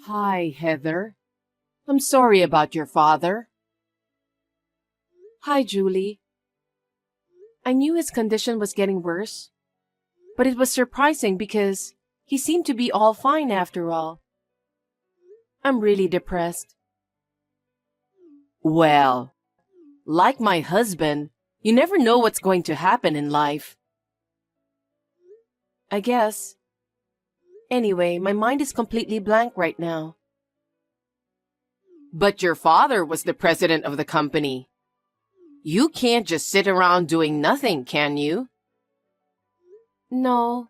Hi, Heather. I'm sorry about your father. Hi, Julie. I knew his condition was getting worse, but it was surprising because he seemed to be all fine after all. I'm really depressed. Well, like my husband, you never know what's going to happen in life. I guess. Anyway, my mind is completely blank right now. But your father was the president of the company. You can't just sit around doing nothing, can you? No.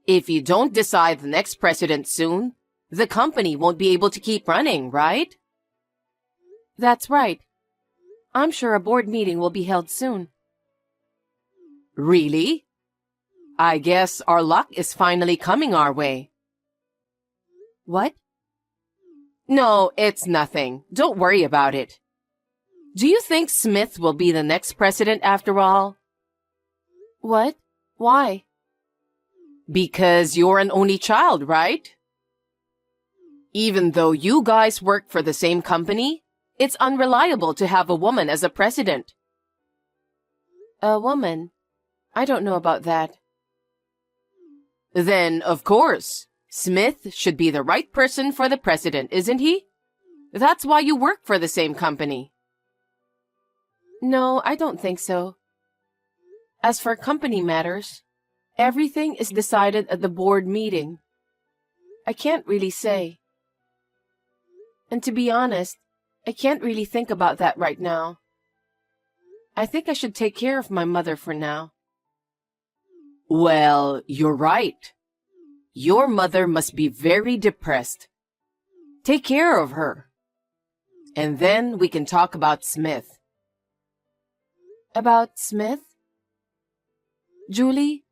If you don't decide the next president soon, the company won't be able to keep running, right? That's right. I'm sure a board meeting will be held soon. Really? I guess our luck is finally coming our way. What? No, it's nothing. Don't worry about it. Do you think Smith will be the next president after all? What? Why? Because you're an only child, right? Even though you guys work for the same company, it's unreliable to have a woman as a president. A woman? I don't know about that. Then, of course, Smith should be the right person for the president, isn't he? That's why you work for the same company. No, I don't think so. As for company matters, everything is decided at the board meeting. I can't really say. And to be honest, I can't really think about that right now. I think I should take care of my mother for now. Well, you're right. Your mother must be very depressed. Take care of her. And then we can talk about Smith. About Smith? Julie,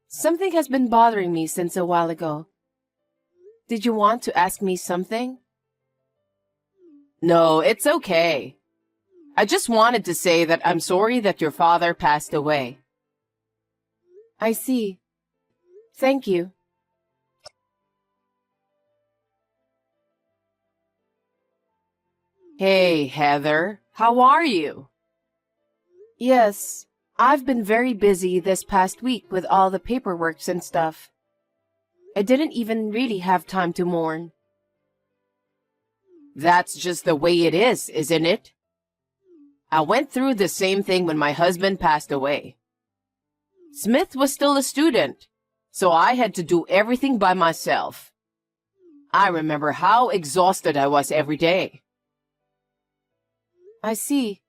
something has been bothering me since a while ago. Did you want to ask me something? No, it's okay. I just wanted to say that I'm sorry that your father passed away. I see. Thank you. Hey, Heather. How are you? Yes, I've been very busy this past week with all the paperwork and stuff. I didn't even really have time to mourn. That's just the way it is, isn't it? I went through the same thing when my husband passed away. Smith was still a student, so I had to do everything by myself. I remember how exhausted I was every day. I see.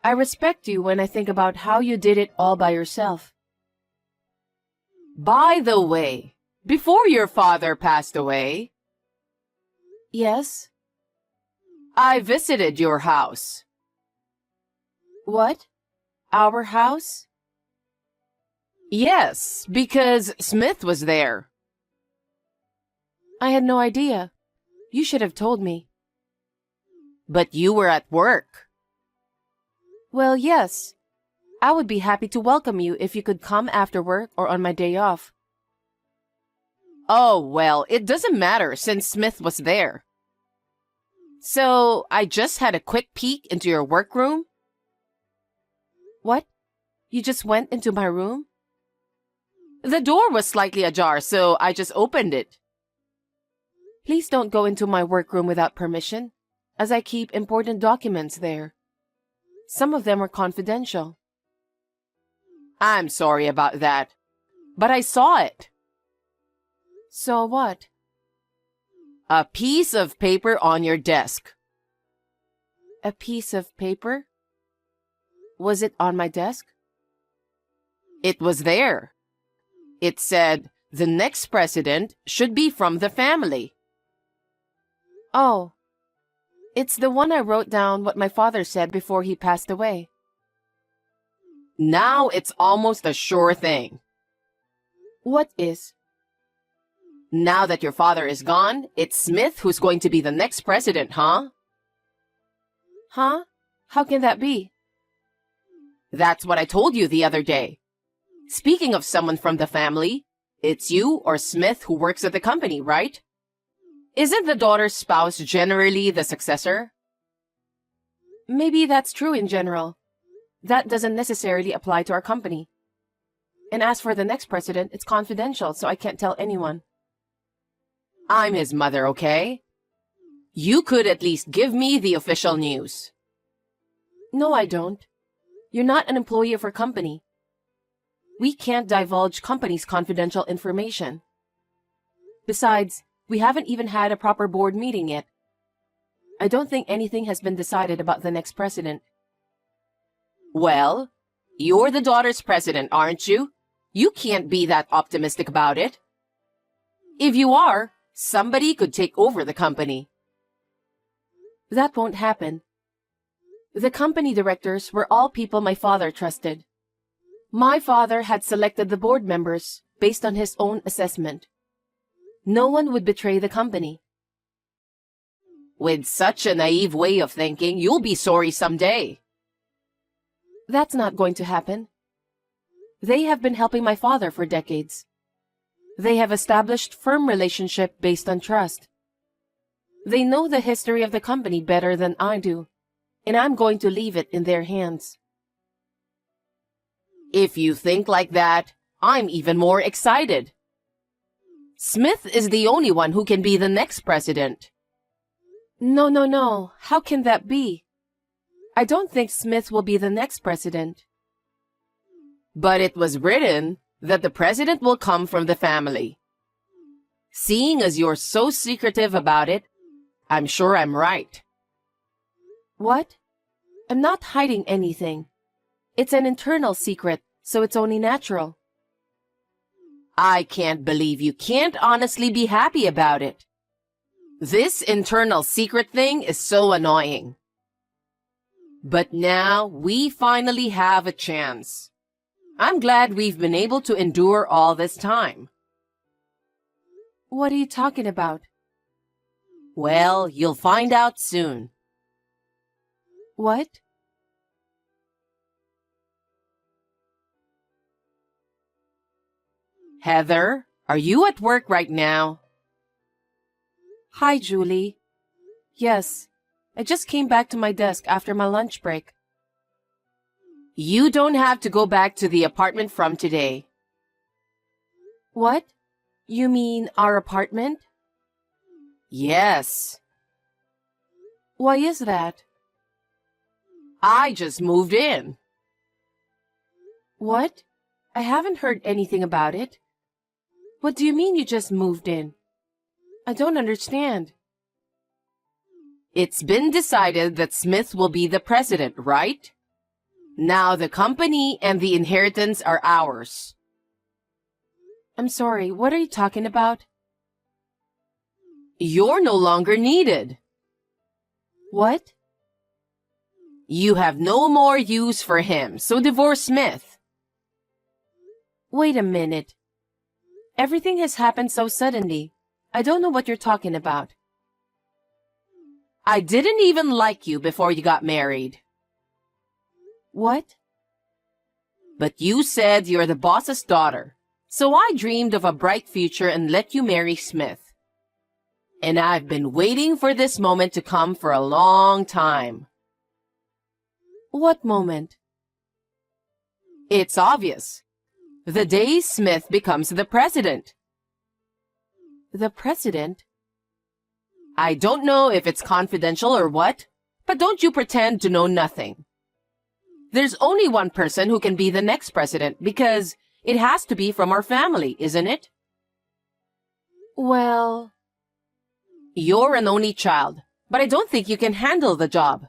I respect you when I think about how you did it all by yourself. By the way, before your father passed away... Yes? I visited your house. What? Our house? Yes, because Smith was there. I had no idea. You should have told me. But you were at work. Well, yes. I would be happy to welcome you if you could come after work or on my day off. Oh, well, it doesn't matter since Smith was there. So, I just had a quick peek into your workroom? What? You just went into my room? The door was slightly ajar, so I just opened it. Please don't go into my workroom without permission, as I keep important documents there. Some of them are confidential. I'm sorry about that, but I saw it. Saw what? A piece of paper on your desk. A piece of paper? Was it on my desk? It was there. It said, the next president should be from the family. Oh. It's the one I wrote down what my father said before he passed away. Now it's almost a sure thing. What is? Now that your father is gone, it's Smith who's going to be the next president, huh? Huh? How can that be? That's what I told you the other day. Speaking of someone from the family, it's you or Smith who works at the company, right? Isn't the daughter's spouse generally the successor? Maybe that's true in general. That doesn't necessarily apply to our company. And as for the next president, it's confidential, so I can't tell anyone. I'm his mother, okay? You could at least give me the official news. No, I don't. You're not an employee of our company. We can't divulge company's confidential information. Besides, we haven't even had a proper board meeting yet. I don't think anything has been decided about the next president. Well, you're the daughter's president, aren't you? You can't be that optimistic about it. If you are, somebody could take over the company. That won't happen. The company directors were all people my father trusted. My father had selected the board members based on his own assessment. No one would betray the company. With such a naive way of thinking, you'll be sorry someday. That's not going to happen. They have been helping my father for decades. They have established firm relationship based on trust. They know the history of the company better than I do, and I'm going to leave it in their hands. If you think like that, I'm even more excited. Smith is the only one who can be the next president. No. How can that be? I don't think Smith will be the next president. But it was written that the president will come from the family. Seeing as you're so secretive about it, I'm sure I'm right. What? I'm not hiding anything. It's an internal secret, so it's only natural. I can't believe you can't honestly be happy about it. This internal secret thing is so annoying. But now we finally have a chance. I'm glad we've been able to endure all this time. What are you talking about? Well, you'll find out soon. What? Heather, are you at work right now? Hi, Julie. Yes, I just came back to my desk after my lunch break. You don't have to go back to the apartment from today. What? You mean our apartment? Yes. Why is that? I just moved in. What? I haven't heard anything about it. What do you mean you just moved in? I don't understand. It's been decided that Smith will be the president, right? Now the company and the inheritance are ours. I'm sorry, what are you talking about? You're no longer needed. What? You have no more use for him, so divorce Smith. Wait a minute. Everything has happened so suddenly. I don't know what you're talking about. I didn't even like you before you got married. What? But you said you're the boss's daughter, so I dreamed of a bright future and let you marry Smith. And I've been waiting for this moment to come for a long time. What moment? It's obvious. The day Smith becomes the president. The president? I don't know if it's confidential or what, but don't you pretend to know nothing. There's only one person who can be the next president because it has to be from our family, isn't it? Well... You're an only child, but I don't think you can handle the job.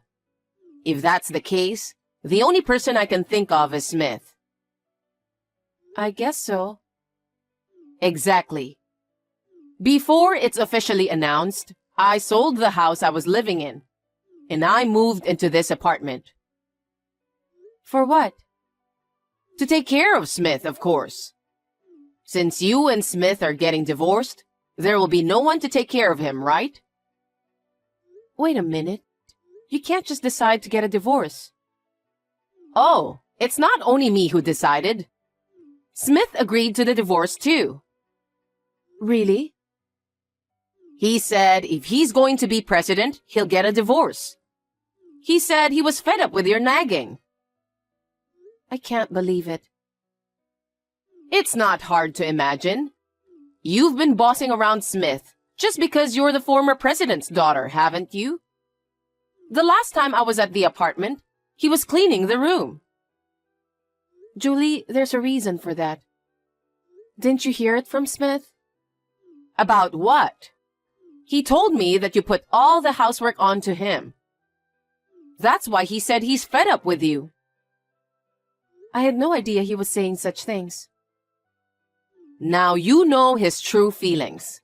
If that's the case, the only person I can think of is Smith. I guess so. Exactly. Before it's officially announced, I sold the house I was living in, and I moved into this apartment. For what? To take care of Smith, of course. Since you and Smith are getting divorced, there will be no one to take care of him, right? Wait a minute. You can't just decide to get a divorce. Oh, it's not only me who decided. Smith agreed to the divorce too. Really? He said if he's going to be president, he'll get a divorce. He said he was fed up with your nagging. I can't believe it. It's not hard to imagine. You've been bossing around Smith just because you're the former president's daughter, haven't you? The last time I was at the apartment, he was cleaning the room. Julie, there's a reason for that. Didn't you hear it from Smith? About what? He told me that you put all the housework onto him. That's why he said he's fed up with you. I had no idea he was saying such things. Now you know his true feelings.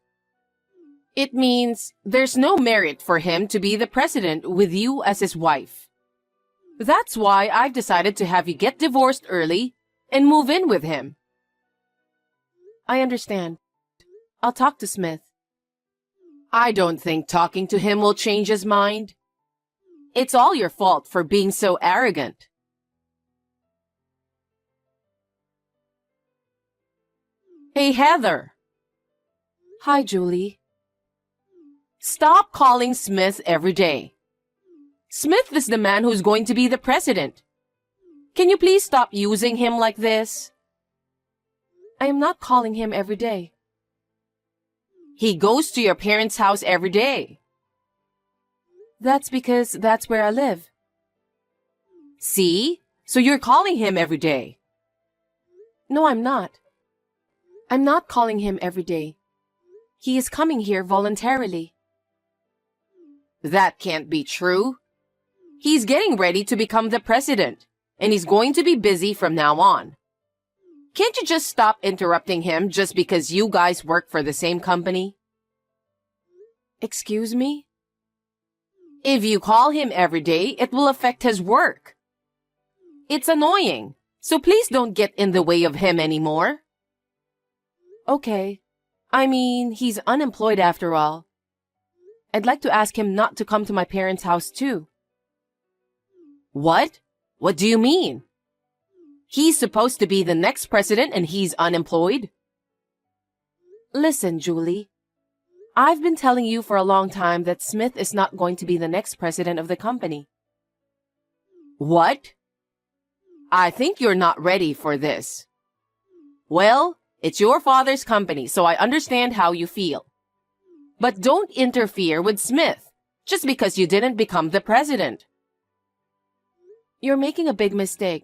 It means there's no merit for him to be the president with you as his wife. That's why I've decided to have you get divorced early and move in with him. I understand. I'll talk to Smith. I don't think talking to him will change his mind. It's all your fault for being so arrogant. Hey, Heather. Hi, Julie. Stop calling Smith every day. Smith is the man who's going to be the president. Can you please stop using him like this? I am not calling him every day. He goes to your parents' house every day. That's because that's where I live. See? So you're calling him every day. No, I'm not. I'm not calling him every day. He is coming here voluntarily. That can't be true. He's getting ready to become the president, and he's going to be busy from now on. Can't you just stop interrupting him just because you guys work for the same company? Excuse me? If you call him every day, it will affect his work. It's annoying, so please don't get in the way of him anymore. Okay. I mean, he's unemployed after all. I'd like to ask him not to come to my parents' house too. What? What do you mean? He's supposed to be the next president and he's unemployed? Listen, Julie. I've been telling you for a long time that Smith is not going to be the next president of the company. What? I think you're not ready for this. Well, it's your father's company, so I understand how you feel. But don't interfere with Smith just because you didn't become the president. You're making a big mistake.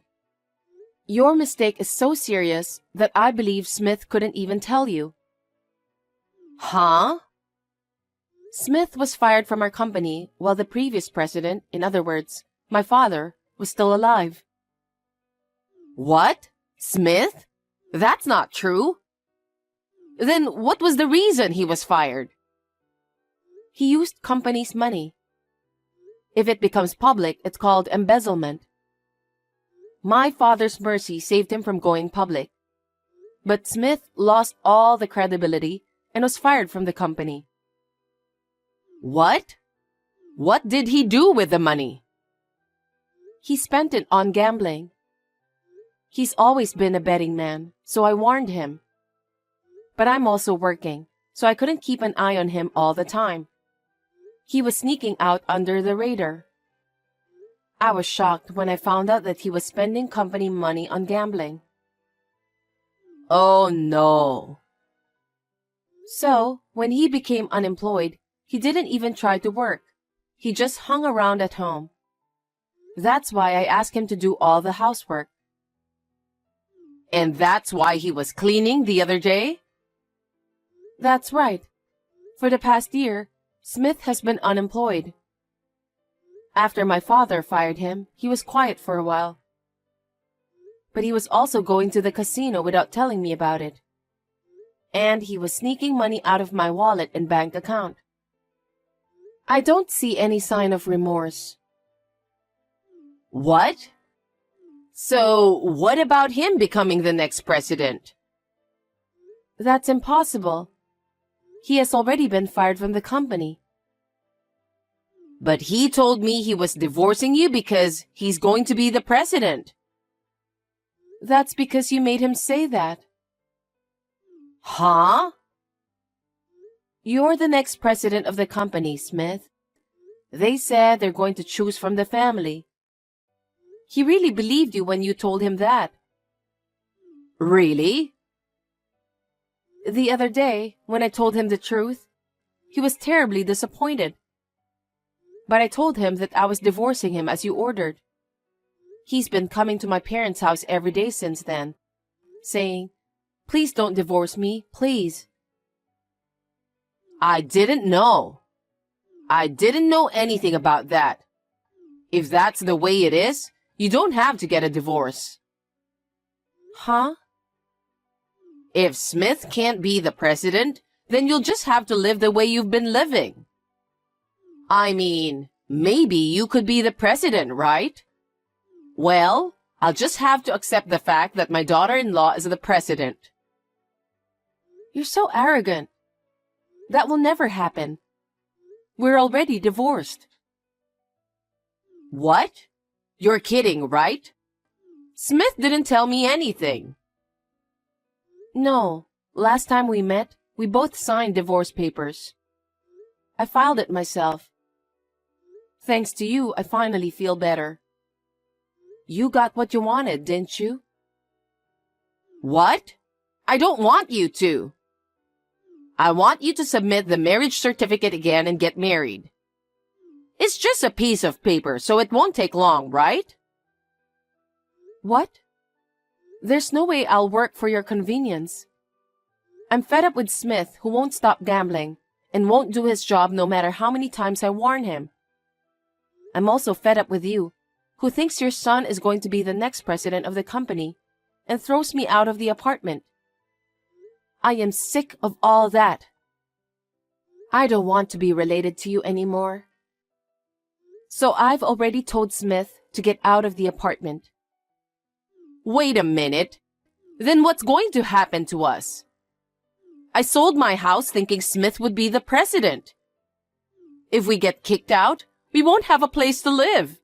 Your mistake is so serious that I believe Smith couldn't even tell you. Huh? Smith was fired from our company while the previous president, in other words, my father, was still alive. What? Smith? That's not true. Then what was the reason he was fired? He used company's money. If it becomes public, it's called embezzlement. My father's mercy saved him from going public. But Smith lost all the credibility and was fired from the company. What? What did he do with the money? He spent it on gambling. He's always been a betting man, so I warned him. But I'm also working, so I couldn't keep an eye on him all the time. He was sneaking out under the radar. I was shocked when I found out that he was spending company money on gambling. Oh no. So, when he became unemployed, he didn't even try to work. He just hung around at home. That's why I asked him to do all the housework. And that's why he was cleaning the other day? That's right. For the past year, Smith has been unemployed. After my father fired him, he was quiet for a while. But he was also going to the casino without telling me about it. And he was sneaking money out of my wallet and bank account. I don't see any sign of remorse. What? So, what about him becoming the next president? That's impossible. He has already been fired from the company. But he told me he was divorcing you because he's going to be the president. That's because you made him say that. Huh? You're the next president of the company, Smith. They said they're going to choose from the family. He really believed you when you told him that. Really? The other day, when I told him the truth, he was terribly disappointed. But I told him that I was divorcing him as you ordered. He's been coming to my parents' house every day since then, saying, "Please don't divorce me, please." I didn't know. I didn't know anything about that. If that's the way it is, you don't have to get a divorce. Huh? If Smith can't be the president, then you'll just have to live the way you've been living. I mean, maybe you could be the president, right? Well, I'll just have to accept the fact that my daughter-in-law is the president. You're so arrogant. That will never happen. We're already divorced. What? You're kidding, right? Smith didn't tell me anything. No, last time we met, we both signed divorce papers. I filed it myself. Thanks to you, I finally feel better. You got what you wanted, didn't you? What? I don't want you to. I want you to submit the marriage certificate again and get married. It's just a piece of paper, so it won't take long, right? What? There's no way I'll work for your convenience. I'm fed up with Smith, who won't stop gambling and won't do his job no matter how many times I warn him. I'm also fed up with you, who thinks your son is going to be the next president of the company and throws me out of the apartment. I am sick of all that. I don't want to be related to you anymore. So I've already told Smith to get out of the apartment. Wait a minute. Then what's going to happen to us? I sold my house thinking Smith would be the president. If we get kicked out, we won't have a place to live.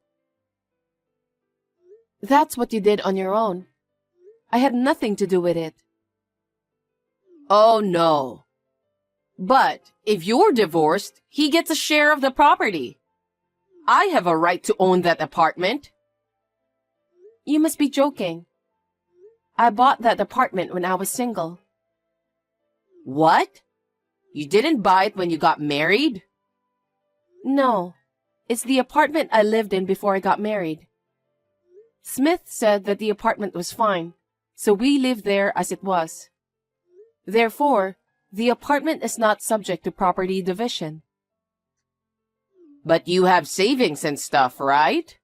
That's what you did on your own. I had nothing to do with it. Oh, no. But if you're divorced, he gets a share of the property. I have a right to own that apartment. You must be joking. I bought that apartment when I was single. What? You didn't buy it when you got married? No, it's the apartment I lived in before I got married. Smith said that the apartment was fine, so we lived there as it was. Therefore, the apartment is not subject to property division. But you have savings and stuff, right?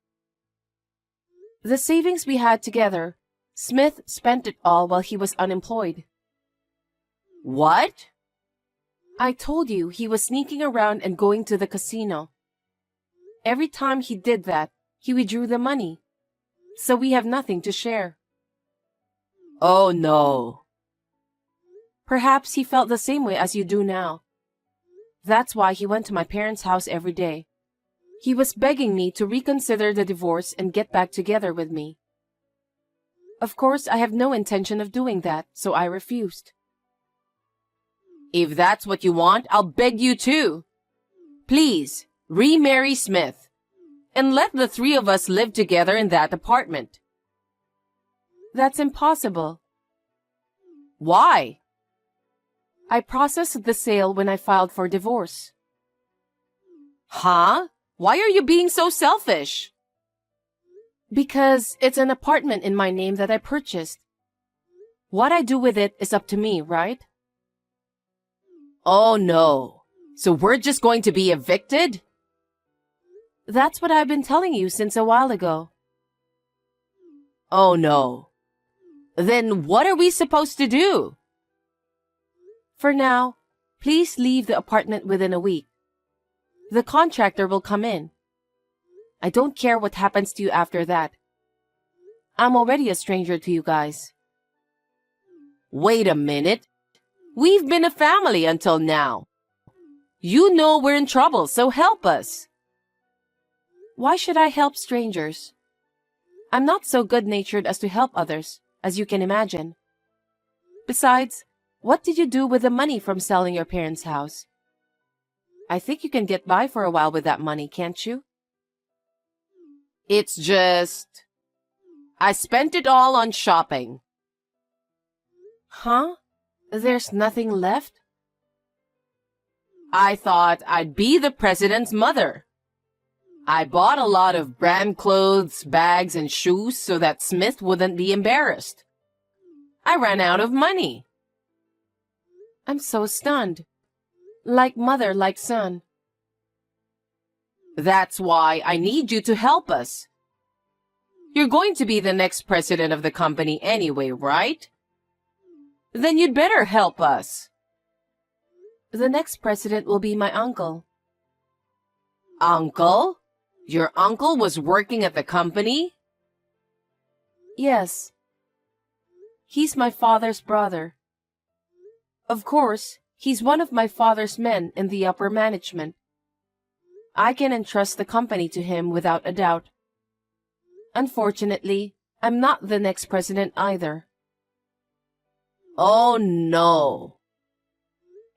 The savings we had together, Smith spent it all while he was unemployed. What? I told you he was sneaking around and going to the casino. Every time he did that, he withdrew the money. So we have nothing to share. Oh, no. Perhaps he felt the same way as you do now. That's why he went to my parents' house every day. He was begging me to reconsider the divorce and get back together with me. Of course, I have no intention of doing that, so I refused. If that's what you want, I'll beg you to. Please, remarry Smith, and let the three of us live together in that apartment. That's impossible. Why? I processed the sale when I filed for divorce. Huh? Why are you being so selfish? Because it's an apartment in my name that I purchased. What I do with it is up to me, right? Oh no. So we're just going to be evicted? That's what I've been telling you since a while ago. Oh no. Then what are we supposed to do? For now, please leave the apartment within a week. The contractor will come in. I don't care what happens to you after that. I'm already a stranger to you guys. Wait a minute. We've been a family until now. You know we're in trouble, so help us. Why should I help strangers? I'm not so good-natured as to help others, as you can imagine. Besides, what did you do with the money from selling your parents' house? I think you can get by for a while with that money, can't you? It's just... I spent it all on shopping. Huh? There's nothing left? I thought I'd be the president's mother. I bought a lot of brand clothes, bags, and shoes so that Smith wouldn't be embarrassed. I ran out of money. I'm so stunned. Like mother, like son. That's why I need you to help us. You're going to be the next president of the company anyway, right? Then you'd better help us. The next president will be my uncle. Uncle? Your uncle was working at the company? Yes. He's my father's brother. Of course, he's one of my father's men in the upper management. I can entrust the company to him without a doubt. Unfortunately, I'm not the next president either. Oh no.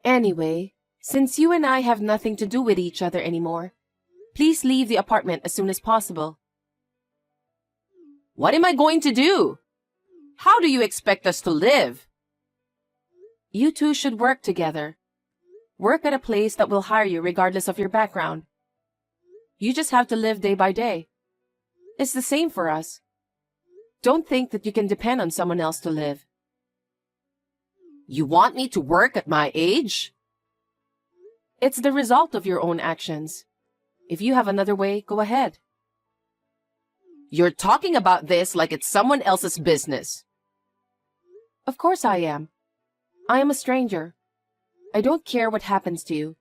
Anyway, since you and I have nothing to do with each other anymore, please leave the apartment as soon as possible. What am I going to do? How do you expect us to live? You two should work together. Work at a place that will hire you regardless of your background. You just have to live day by day. It's the same for us. Don't think that you can depend on someone else to live. You want me to work at my age? It's the result of your own actions. If you have another way, go ahead. You're talking about this like it's someone else's business. Of course I am. I am a stranger. I don't care what happens to you.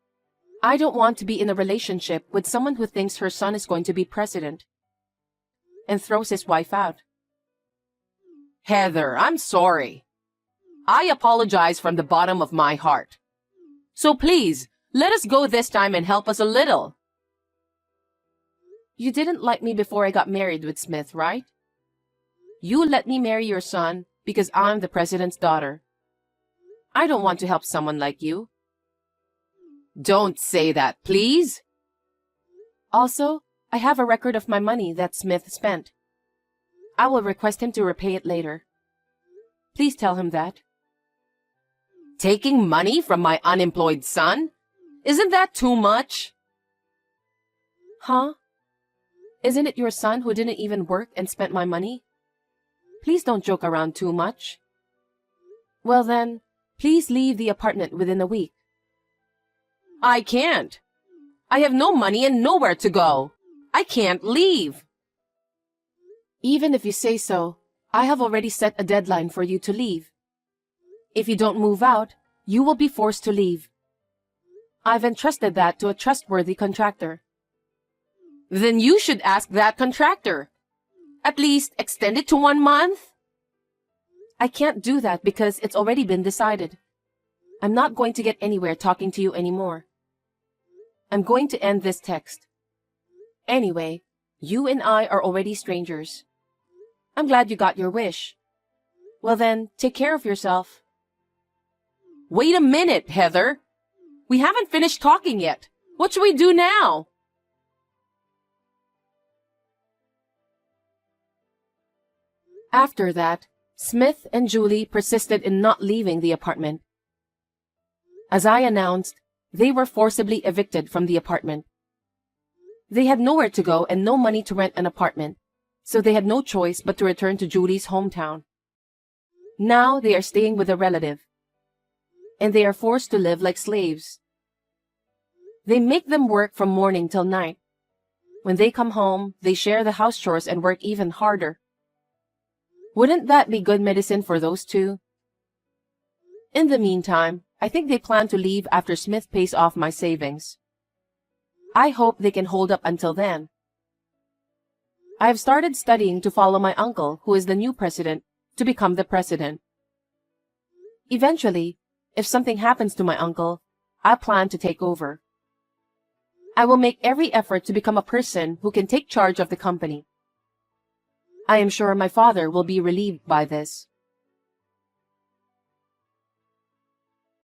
I don't want to be in a relationship with someone who thinks her son is going to be president and throws his wife out. Heather, I'm sorry. I apologize from the bottom of my heart. So please, let us go this time and help us a little. You didn't like me before I got married with Smith, right? You let me marry your son because I'm the president's daughter. I don't want to help someone like you. Don't say that, please. Also, I have a record of my money that Smith spent. I will request him to repay it later. Please tell him that. Taking money from my unemployed son? Isn't that too much? Huh? Isn't it your son who didn't even work and spent my money? Please don't joke around too much. Well then, please leave the apartment within a week. I can't. I have no money and nowhere to go. I can't leave. Even if you say so, I have already set a deadline for you to leave. If you don't move out, you will be forced to leave. I've entrusted that to a trustworthy contractor. Then you should ask that contractor. At least extend it to 1 month. I can't do that because it's already been decided. I'm not going to get anywhere talking to you anymore. I'm going to end this text. Anyway, you and I are already strangers. I'm glad you got your wish. Well then, take care of yourself. Wait a minute, Heather. We haven't finished talking yet. What should we do now? After that, Smith and Julie persisted in not leaving the apartment. As I announced, they were forcibly evicted from the apartment. They had nowhere to go and no money to rent an apartment, so they had no choice but to return to Julie's hometown. Now they are staying with a relative, and they are forced to live like slaves. They make them work from morning till night. When they come home, they share the house chores and work even harder. Wouldn't that be good medicine for those two? In the meantime, I think they plan to leave after Smith pays off my savings. I hope they can hold up until then. I have started studying to follow my uncle, who is the new president, to become the president. Eventually, if something happens to my uncle, I plan to take over. I will make every effort to become a person who can take charge of the company. I am sure my father will be relieved by this.